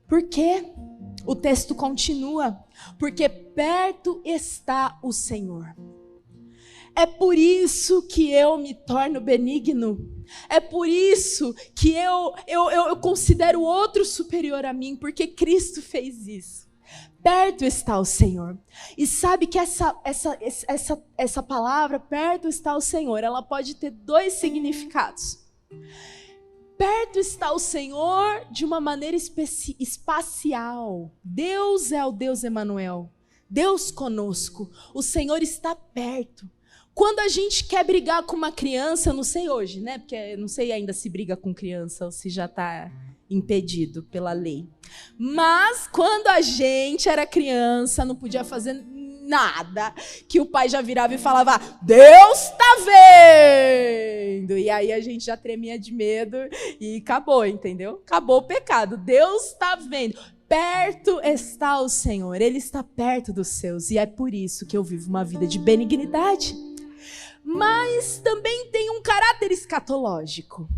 Por quê? O texto continua, porque perto está o Senhor. É por isso que eu me torno benigno. É por isso que eu considero o outro superior a mim, porque Cristo fez isso. Perto está o Senhor. E sabe que essa palavra, perto está o Senhor, ela pode ter dois significados. Perto está o Senhor de uma maneira espacial. Deus é o Deus Emanuel. Deus conosco. O Senhor está perto. Quando a gente quer brigar com uma criança, não sei hoje, né? Porque eu não sei ainda se briga com criança ou se já está impedido pela lei. Mas quando a gente era criança, não podia fazer nada, que o pai já virava e falava, Deus está vendo! E aí a gente já tremia de medo e acabou, entendeu? Acabou o pecado. Deus está vendo. Perto está o Senhor. Ele está perto dos seus. E é por isso que eu vivo uma vida de benignidade. Mas também tem um caráter escatológico.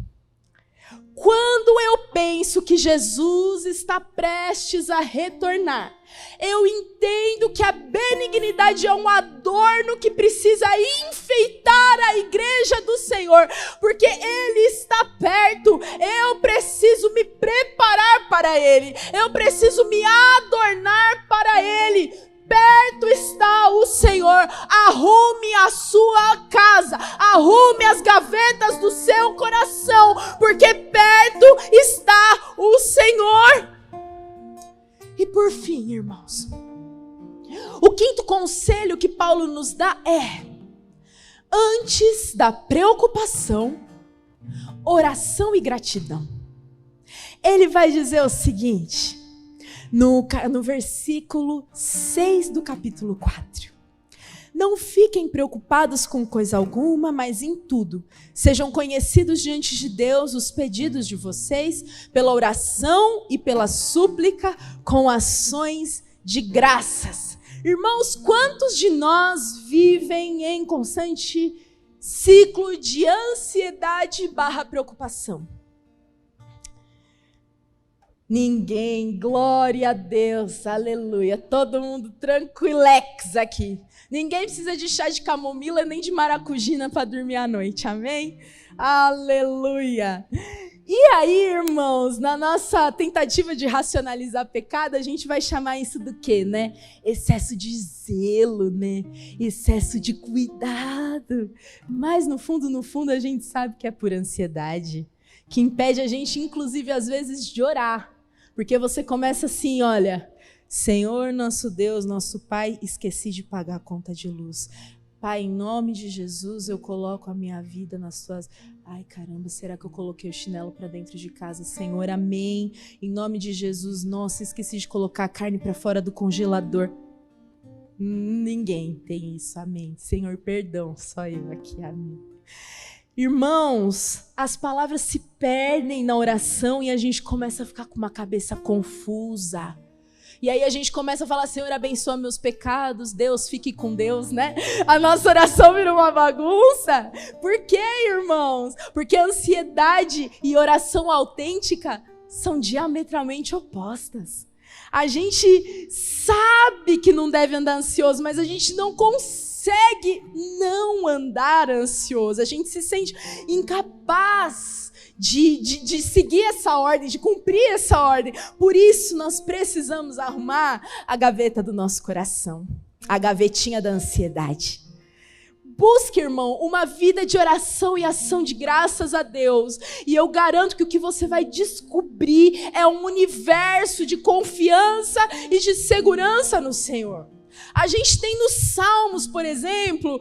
Quando eu penso que Jesus está prestes a retornar, eu entendo que a benignidade é um adorno que precisa enfeitar a igreja do Senhor, porque Ele está perto. Eu preciso me preparar para Ele, eu preciso me adornar para Ele. Perto está o Senhor. Arrume a sua casa, arrume as gavetas do seu coração, porque perto está o Senhor. E por fim, irmãos, o quinto conselho que Paulo nos dá é: antes da preocupação, oração e gratidão. Ele vai dizer o seguinte, no versículo 6 do capítulo 4. Não fiquem preocupados com coisa alguma, mas em tudo sejam conhecidos diante de Deus os pedidos de vocês, pela oração e pela súplica, com ações de graças. Irmãos, quantos de nós vivem em constante ciclo de ansiedade / preocupação? Ninguém, glória a Deus, aleluia, todo mundo tranquilex aqui. Ninguém precisa de chá de camomila nem de maracujina para dormir à noite, amém? Aleluia! E aí, irmãos, na nossa tentativa de racionalizar pecado, a gente vai chamar isso do quê, né? Excesso de zelo, né? Excesso de cuidado. Mas no fundo, a gente sabe que é por ansiedade, que impede a gente, inclusive, às vezes, de orar. Porque você começa assim, olha, Senhor, nosso Deus, nosso Pai, esqueci de pagar a conta de luz. Pai, em nome de Jesus, eu coloco a minha vida nas tuas... Ai, caramba, será que eu coloquei o chinelo para dentro de casa? Senhor, amém. Em nome de Jesus, nossa, esqueci de colocar a carne para fora do congelador. Ninguém tem isso, amém. Senhor, perdão, só eu aqui, amém. Irmãos, as palavras se perdem na oração e a gente começa a ficar com uma cabeça confusa. E aí a gente começa a falar, Senhor, abençoa meus pecados, Deus, fique com Deus, né? A nossa oração vira uma bagunça. Por quê, irmãos? Porque ansiedade e oração autêntica são diametralmente opostas. A gente sabe que não deve andar ansioso, mas a gente não consegue não andar ansioso. A gente se sente incapaz de seguir essa ordem, de cumprir essa ordem. Por isso, nós precisamos arrumar a gaveta do nosso coração, a gavetinha da ansiedade. Busque, irmão, uma vida de oração e ação de graças a Deus. E eu garanto que o que você vai descobrir é um universo de confiança e de segurança no Senhor. A gente tem nos Salmos, por exemplo,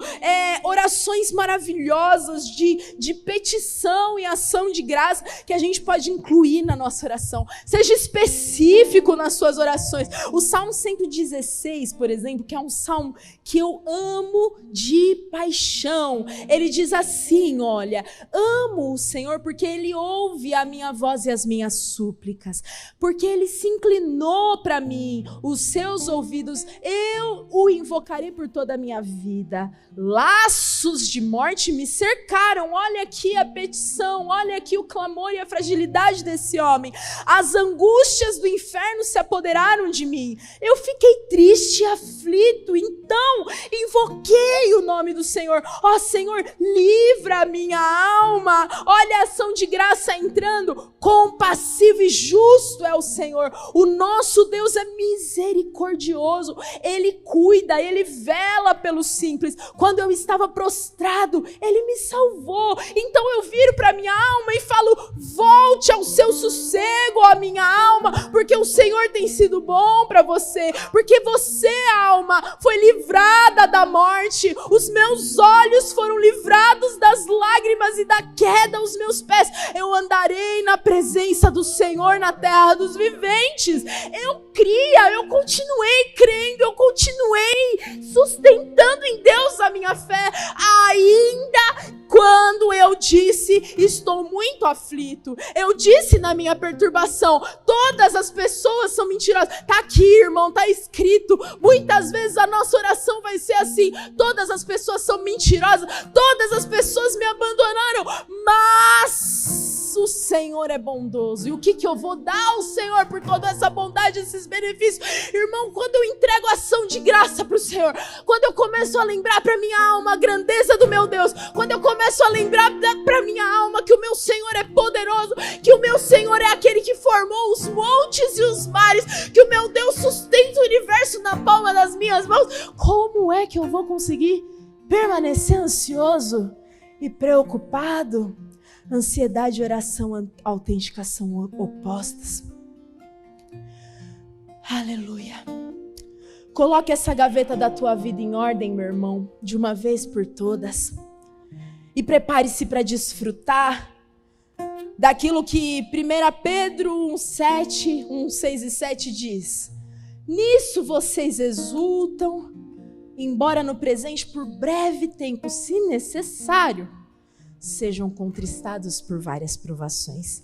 orações maravilhosas de petição e ação de graça que a gente pode incluir na nossa oração. Seja específico nas suas orações. O Salmo 116, por exemplo, que é um salmo que eu amo de paixão. Ele diz assim, olha, amo o Senhor porque Ele ouve a minha voz e as minhas súplicas, porque Ele se inclinou para mim, os seus ouvidos, eu o invocarei por toda a minha vida. Laços de morte me cercaram. Olha aqui a petição, olha aqui o clamor e a fragilidade desse homem. As angústias do inferno se apoderaram de mim. Eu fiquei triste e aflito, então invoquei o nome do Senhor. Ó Senhor, livra a minha alma. Olha a ação de graça entrando. Compassivo e justo é o Senhor. O nosso Deus é misericordioso. Ele cuida, Ele vela pelos simples. Quando eu estava prostrado, Ele me salvou. Então eu viro para minha alma e falo, volte ao seu sossego, ó minha alma, porque o Senhor tem sido bom para você, porque você, alma, foi livrada da morte. Os meus olhos foram livrados das lágrimas e da queda, os meus pés. Eu andarei na presença do Senhor na terra dos viventes. Eu continuei crendo, eu continuei sustentando em Deus a minha fé, ainda quando eu disse, estou muito aflito. Eu disse na minha perturbação, todas as pessoas são mentirosas. Tá aqui, irmão, tá escrito. Muitas vezes a nossa oração vai ser assim, todas as pessoas são mentirosas, todas as pessoas me abandonaram, mas o Senhor é bondoso. E o que eu vou dar ao Senhor por toda essa bondade, esses benefícios? Irmão, quando eu entrego ação de graça para o Senhor, quando eu começo a lembrar para minha alma a grandeza do meu Deus, quando eu começo a lembrar para minha alma que o meu Senhor é poderoso, que o meu Senhor é aquele que formou os montes e os mares, que o meu Deus sustenta o universo na palma das minhas mãos, como é que eu vou conseguir permanecer ansioso e preocupado? Ansiedade e oração autêntica são opostas. Aleluia. Coloque essa gaveta da tua vida em ordem, meu irmão, de uma vez por todas. E prepare-se para desfrutar daquilo que 1 Pedro 1, 6 e 7 diz. Nisso vocês exultam, embora no presente por breve tempo, se necessário, sejam contristados por várias provações,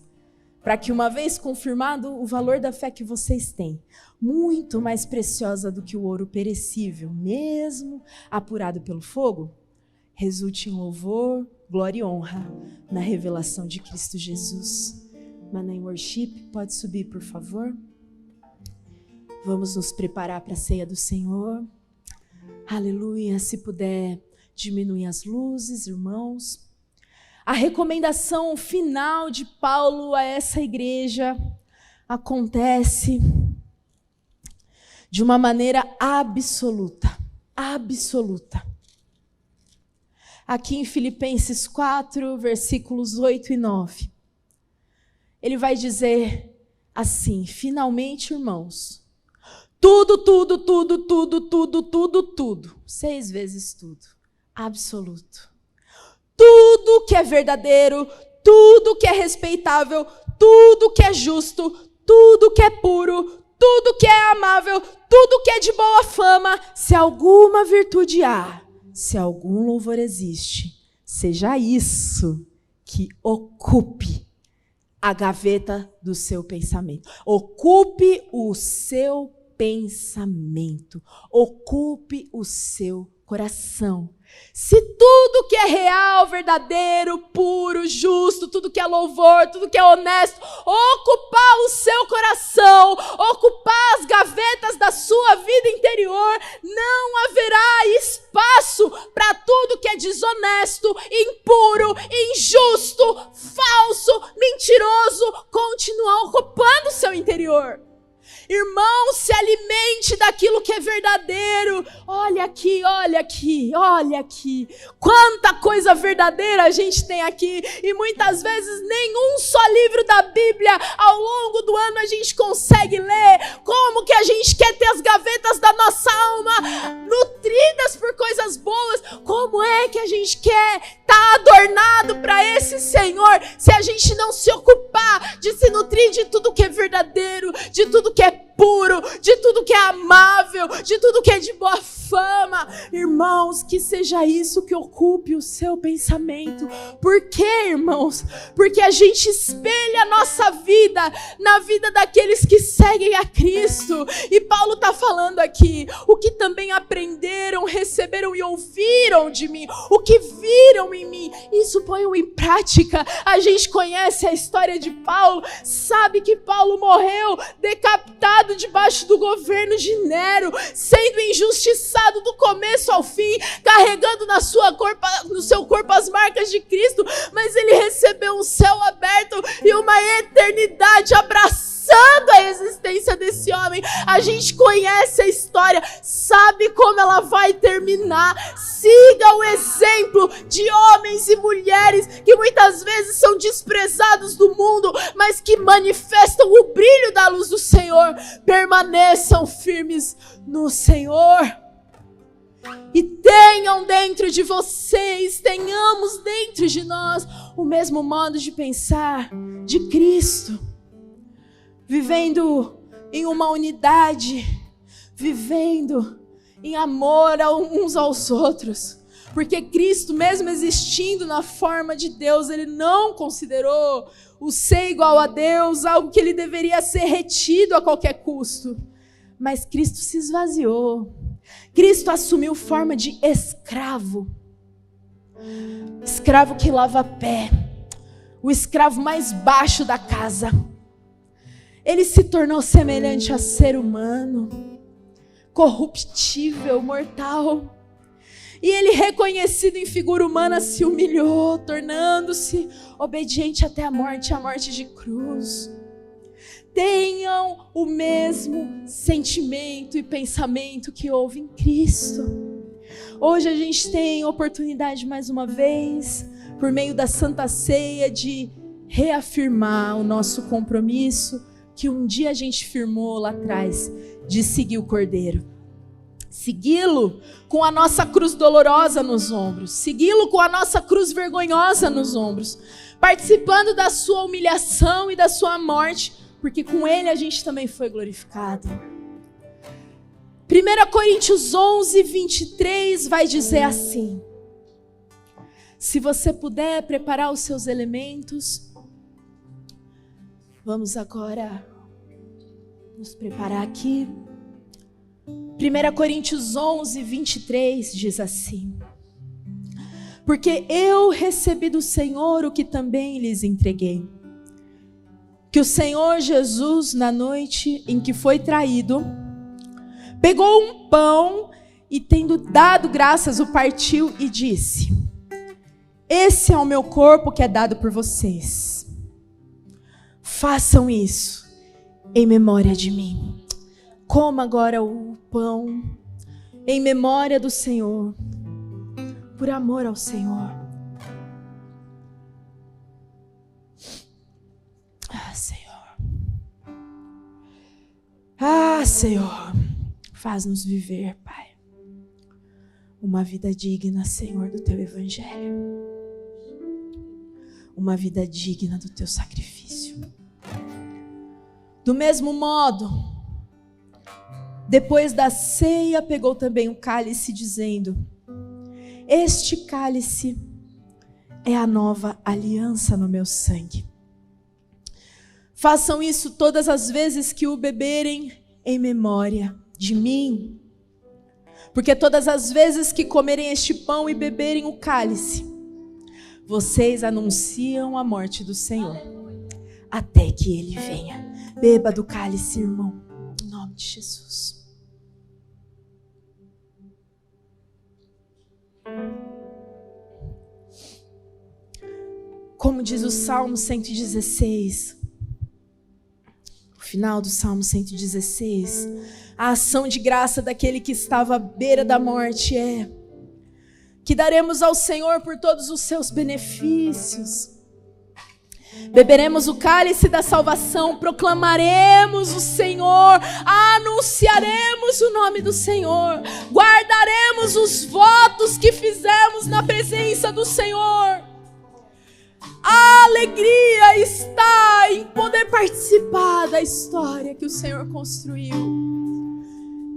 para que uma vez confirmado o valor da fé que vocês têm, muito mais preciosa do que o ouro perecível, mesmo apurado pelo fogo, resulte em louvor, glória e honra na revelação de Cristo Jesus. Maná em Worship, pode subir, por favor. Vamos nos preparar para a ceia do Senhor. Aleluia. Se puder diminuir as luzes, irmãos. A recomendação final de Paulo a essa igreja acontece de uma maneira absoluta. Absoluta. Aqui em Filipenses 4, versículos 8 e 9. Ele vai dizer assim, finalmente, irmãos, tudo, 6 vezes tudo, absoluto. Tudo que é verdadeiro, tudo que é respeitável, tudo que é justo, tudo que é puro, tudo que é amável, tudo que é de boa fama, se alguma virtude há, se algum louvor existe, seja isso que ocupe a gaveta do seu pensamento. Ocupe o seu pensamento. Ocupe o seu coração. Se tudo que é real, verdadeiro, puro, justo, tudo que é louvor, tudo que é honesto, ocupar o seu coração, ocupar as gavetas da sua vida interior, não haverá espaço para tudo que é desonesto, impuro, injusto, falso, mentiroso, continuar ocupando o seu interior. Irmão, se alimente daquilo que é verdadeiro. Olha aqui, olha aqui, olha aqui. Quanta coisa verdadeira a gente tem aqui. E muitas vezes nenhum só livro da Bíblia ao longo do ano a gente consegue ler. Como que a gente quer ter as gavetas da nossa alma nutridas por coisas boas? Como é que a gente quer estar adornado para esse Senhor se a gente não se ocupar de se nutrir de tudo que é verdadeiro, de tudo que é puro, de tudo que é amável, de tudo que é de boa fama? Irmãos, que seja isso que ocupe o seu pensamento. Por quê, irmãos? Porque a gente espelha a nossa vida na vida daqueles que seguem a Cristo. E Paulo está falando aqui, o que também aprenderam, receberam e ouviram de mim, o que viram em mim, isso ponham em prática. A gente conhece a história de Paulo, sabe que Paulo morreu decapitado debaixo do governo de Nero, sendo injustiçado do começo ao fim, carregando no seu corpo as marcas de Cristo, mas ele recebeu um céu aberto e uma eternidade abraçando a existência desse homem. A gente conhece a história, sabe como ela vai terminar. Siga o exemplo de homens e mulheres que muitas vezes são desprezados do mundo, mas que manifestam o brilho da luz do Senhor. Permaneçam firmes no Senhor. E tenham dentro de vocês, tenhamos dentro de nós o mesmo modo de pensar de Cristo, vivendo em uma unidade, vivendo em amor uns aos outros. Porque Cristo, mesmo existindo na forma de Deus, ele não considerou o ser igual a Deus algo que ele deveria ser retido a qualquer custo. Mas Cristo se esvaziou. Cristo assumiu forma de escravo. Escravo que lava pé. O escravo mais baixo da casa. Ele se tornou semelhante a ser humano, corruptível, mortal. E ele, reconhecido em figura humana, se humilhou, tornando-se obediente até a morte de cruz. Tenham o mesmo sentimento e pensamento que houve em Cristo. Hoje a gente tem oportunidade mais uma vez, por meio da Santa Ceia, de reafirmar o nosso compromisso que um dia a gente firmou lá atrás, de seguir o Cordeiro. Segui-lo com a nossa cruz dolorosa nos ombros, segui-lo com a nossa cruz vergonhosa nos ombros, participando da sua humilhação e da sua morte, porque com ele a gente também foi glorificado. 1 Coríntios 11, 23 vai dizer assim: se você puder preparar os seus elementos, vamos agora nos preparar aqui. 1 Coríntios 11, 23 diz assim: porque eu recebi do Senhor o que também lhes entreguei, que o Senhor Jesus, na noite em que foi traído, pegou um pão e, tendo dado graças, o partiu e disse: esse é o meu corpo que é dado por vocês. Façam isso em memória de mim. Coma agora o pão em memória do Senhor, por amor ao Senhor. Ah, Senhor. Ah, Senhor. Faz-nos viver, Pai, uma vida digna, Senhor, do Teu Evangelho. Uma vida digna do Teu sacrifício. Do mesmo modo, depois da ceia, pegou também um cálice, dizendo: este cálice é a nova aliança no meu sangue. Façam isso todas as vezes que o beberem em memória de mim. Porque todas as vezes que comerem este pão e beberem o cálice, vocês anunciam a morte do Senhor, até que Ele venha. Beba do cálice, irmão, em nome de Jesus. Como diz o Salmo 116, Final do Salmo 116. A ação de graça daquele que estava à beira da morte é que daremos ao Senhor por todos os seus benefícios. Beberemos o cálice da salvação, proclamaremos o Senhor, anunciaremos o nome do Senhor, guardaremos os votos que fizemos na presença do Senhor. A alegria está em poder participar da história que o Senhor construiu.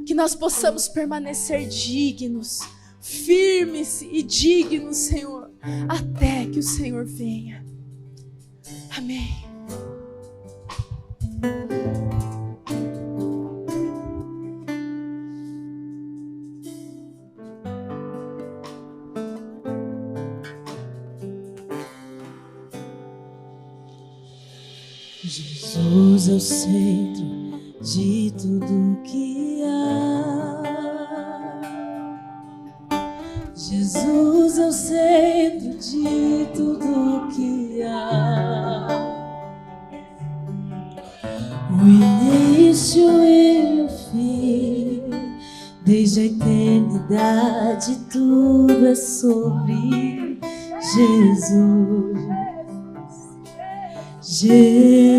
Que nós possamos permanecer dignos, firmes e dignos, Senhor, até que o Senhor venha. Amém. Jesus é o centro de tudo que há. Jesus é o centro de tudo que há. O início e o fim, desde a eternidade, tudo é sobre Jesus. Jesus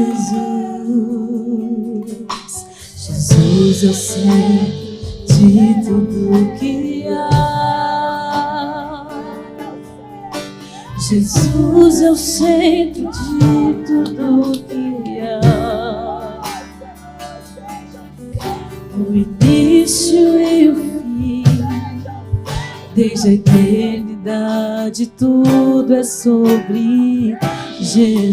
é o centro de tudo que há. Jesus é o centro de tudo que há. O início e o fim, desde a eternidade, tudo é sobre Jesus.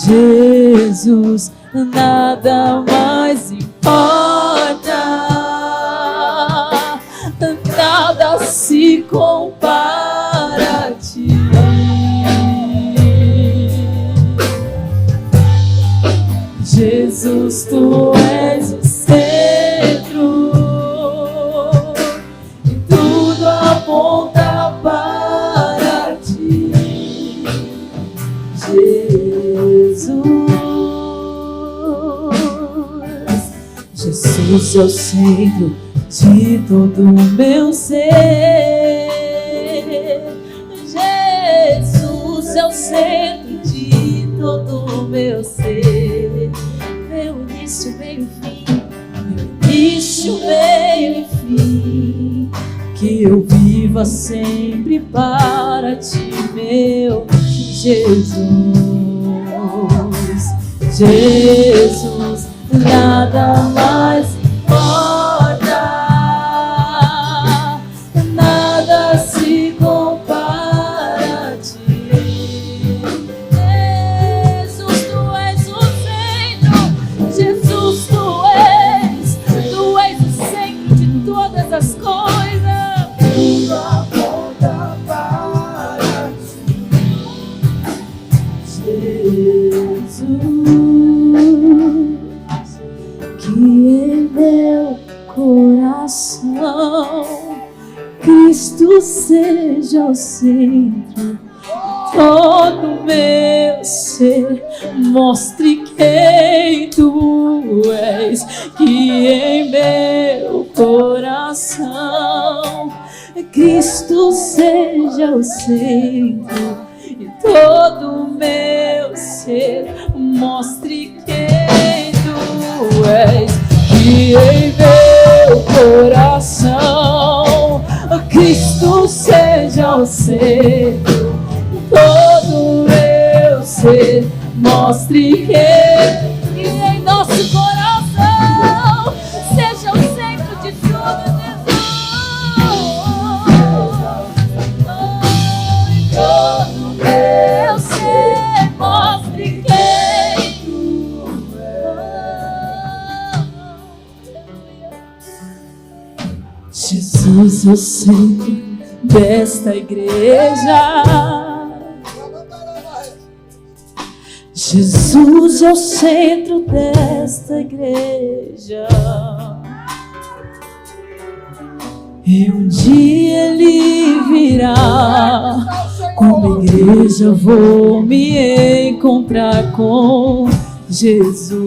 Jesus, nada mais importa, nada se compara a ti. Jesus, tu és o centro e tudo aponta para ti. Jesus é o centro de todo o meu ser. Jesus é o centro de todo o meu ser. Meu início, meio e fim, meu início, meio e fim. Que eu viva sempre para ti, meu Jesus. Jesus, nada mais importa, nada se compara a ti. Jesus, tu és o centro. Jesus, tu és o centro de todas as coisas. Tudo aponta para ti, Jesus. Que em meu coração Cristo seja o centro, todo meu ser mostre quem tu és. Que em meu coração Cristo seja o centro e todo meu ser mostre quem tu és. Que em meu coração Cristo seja o centro, todo meu ser mostre que em nosso coração seja o centro de tudo, Jesus. Todo meu ser mostre quem tu és. Jesus é o centro desta igreja. Jesus é o centro desta igreja. E um dia ele virá Como igreja vou me encontrar com Jesus.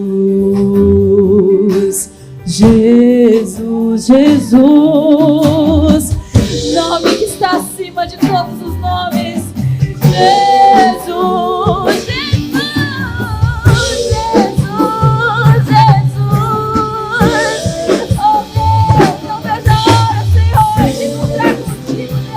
Jesus, Jesus, nome que está acima de todos os nomes. Jesus, Jesus, Jesus, Jesus. Oh Deus, não vejo a hora, Senhor, de encontrar contigo, Deus.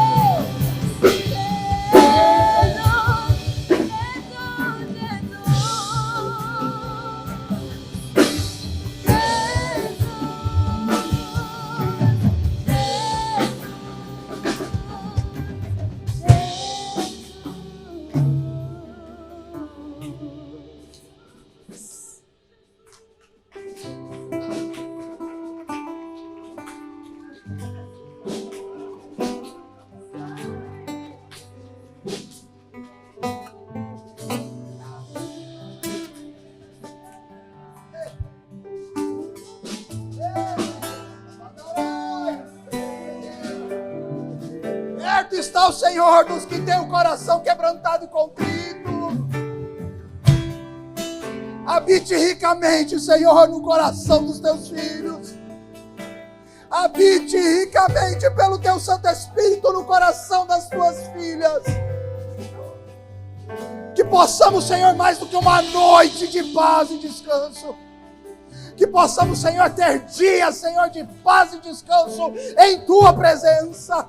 Perto está o Senhor dos que têm o coração quebrantado e contrito. Habite ricamente, Senhor, no coração dos teus filhos. Habite ricamente pelo teu Santo Espírito no coração das tuas filhas. Que possamos, Senhor, mais do que uma noite de paz e descanso. Que possamos, Senhor, ter dias, Senhor, de paz e descanso em tua presença.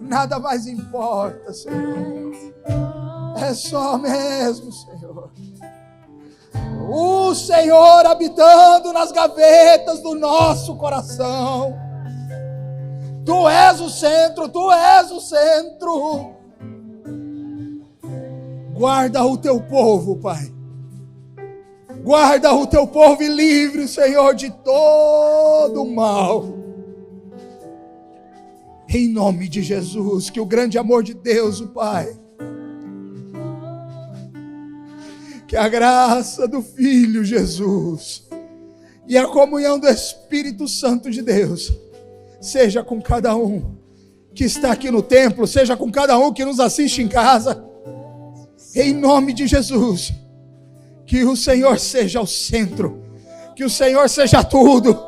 Nada mais importa, Senhor. É só mesmo, Senhor. O Senhor habitando nas gavetas do nosso coração. Tu és o centro, Tu és o centro. Guarda o Teu povo, Pai. Guarda o Teu povo e livre, Senhor, de todo o mal. Em nome de Jesus, que o grande amor de Deus, o Pai, que a graça do Filho Jesus e a comunhão do Espírito Santo de Deus seja com cada um que está aqui no templo, seja com cada um que nos assiste em casa, em nome de Jesus. Que o Senhor seja o centro, que o Senhor seja tudo,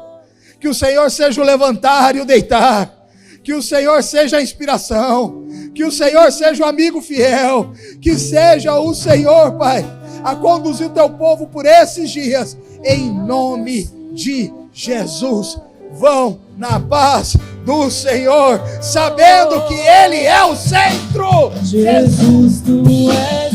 que o Senhor seja o levantar e o deitar, que o Senhor seja a inspiração, que o Senhor seja o amigo fiel, que seja o Senhor, Pai, a conduzir o teu povo por esses dias, em nome de Jesus. Vão na paz do Senhor, sabendo que Ele é o centro. Jesus, Tu és